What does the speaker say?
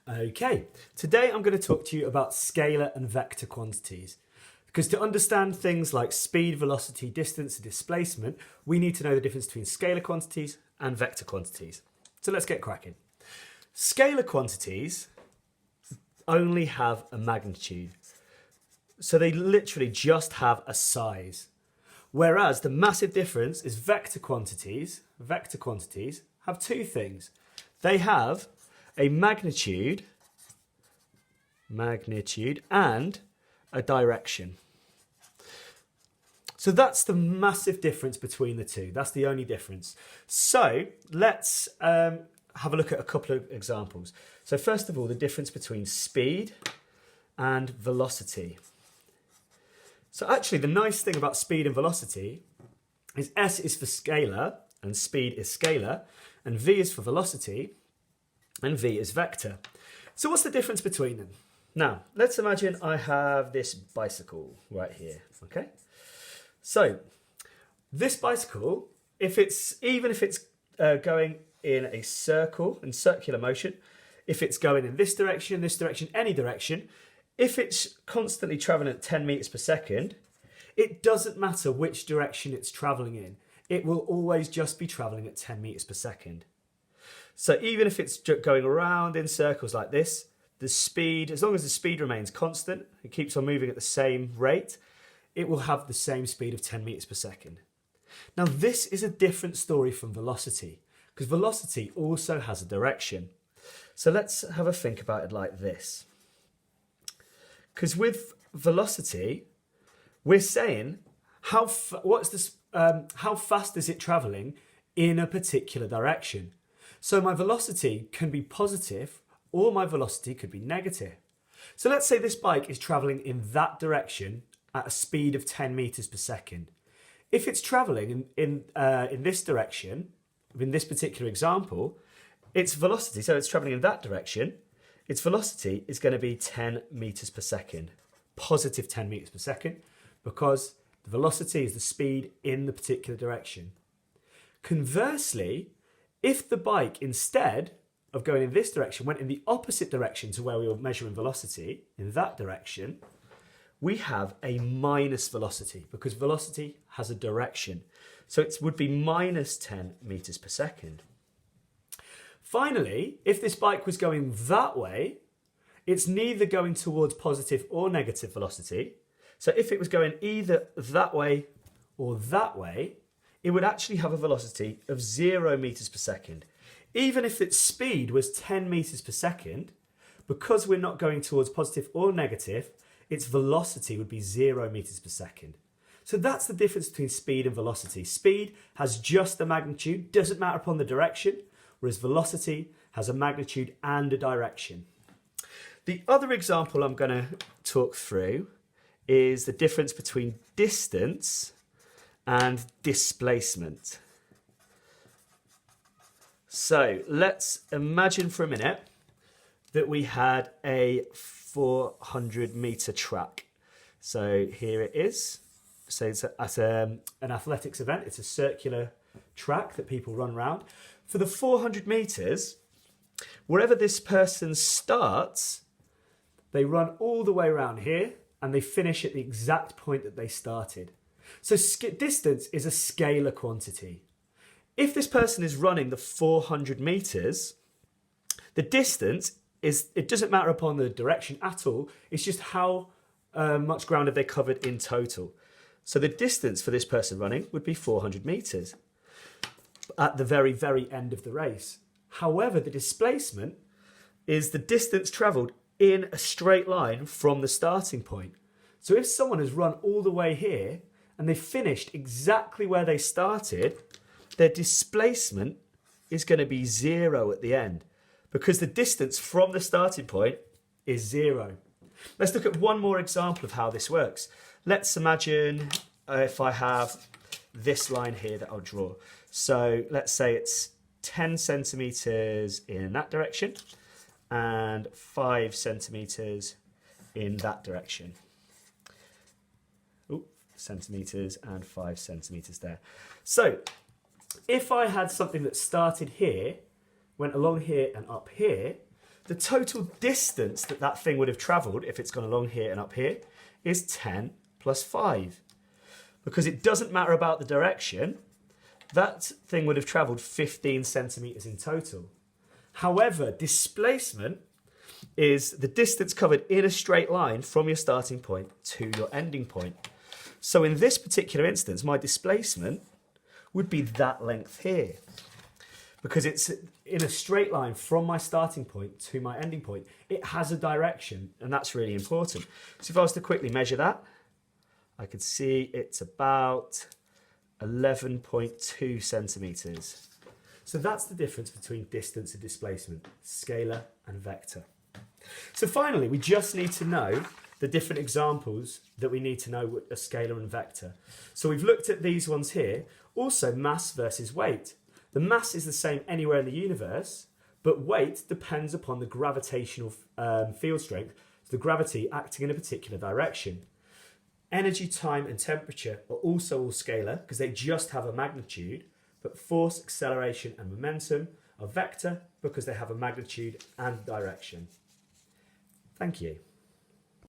Okay, today I'm going to talk to you about scalar and vector quantities. Because to understand things like speed, velocity, distance and displacement, we need to know the difference between scalar quantities and vector quantities. So let's get cracking. Scalar quantities only have a magnitude. So they literally just have a size. Whereas the massive difference is vector quantities. Vector quantities have two things. They have a magnitude and a direction. So that's the massive difference between the two. That's the only difference. So let's have a look at a couple of examples. So first of all, the difference between speed and velocity. So actually the nice thing about speed and velocity is S is for scalar and speed is scalar, and V is for velocity and V is vector. So what's the difference between them? Now, let's imagine I have this bicycle right here, okay? So this bicycle, even if it's going in a circle, in circular motion, if it's going in this direction, any direction, if it's constantly traveling at 10 meters per second, it doesn't matter which direction it's traveling in. It will always just be traveling at 10 meters per second. So even if it's going around in circles like this, the speed, as long as the speed remains constant, it keeps on moving at the same rate, it will have the same speed of 10 meters per second. Now this is a different story from velocity, because velocity also has a direction. So let's have a think about it like this. Because with velocity, we're saying how fast is it traveling in a particular direction. So my velocity can be positive or my velocity could be negative. So let's say this bike is traveling in that direction at a speed of 10 meters per second. If it's traveling in this direction, in this particular example, its velocity, so it's traveling in that direction, its velocity is going to be 10 meters per second, positive 10 meters per second, because the velocity is the speed in the particular direction. Conversely, if the bike, instead of going in this direction, went in the opposite direction to where we were measuring velocity, in that direction, we have a minus velocity because velocity has a direction. So it would be minus 10 meters per second. Finally, if this bike was going that way, it's neither going towards positive or negative velocity. So if it was going either that way or that way, it would actually have a velocity of 0 meters per second. Even if its speed was 10 meters per second, because we're not going towards positive or negative, its velocity would be 0 meters per second. So that's the difference between speed and velocity. Speed has just a magnitude, doesn't matter upon the direction, whereas velocity has a magnitude and a direction. The other example I'm going to talk through is the difference between distance and displacement. So let's imagine for a minute that we had a 400 meter track. So here it is. So it's at an athletics event. It's a circular track that people run around. For the 400 meters, wherever this person starts, they run all the way around here and they finish at the exact point that they started. So distance is a scalar quantity. If this person is running the 400 meters, the distance it doesn't matter upon the direction at all. It's just how much ground have they covered in total. So the distance for this person running would be 400 meters at the very, very end of the race. However, the displacement is the distance traveled in a straight line from the starting point. So if someone has run all the way here and they finished exactly where they started, their displacement is going to be 0 at the end because the distance from the starting point is 0. Let's look at one more example of how this works. Let's imagine if I have this line here that I'll draw. So let's say it's 10 centimeters in that direction and 5 centimeters in that direction. Centimeters and 5 centimeters there. So if I had something that started here, went along here and up here, the total distance that that thing would have travelled, if it's gone along here and up here, is 10 plus 5. Because it doesn't matter about the direction, that thing would have travelled 15 centimetres in total. However, displacement is the distance covered in a straight line from your starting point to your ending point. So in this particular instance, my displacement would be that length here, because it's in a straight line from my starting point to my ending point. It has a direction, and that's really important. So if I was to quickly measure that, I could see it's about 11.2 centimetres. So that's the difference between distance and displacement, scalar and vector. So finally, we just need to know the different examples that we need to know with a scalar and vector. So we've looked at these ones here. Also, mass versus weight. The mass is the same anywhere in the universe, but weight depends upon the gravitational field strength, the gravity acting in a particular direction. Energy, time, and temperature are also all scalar because they just have a magnitude, but force, acceleration, and momentum are vector because they have a magnitude and direction. Thank you.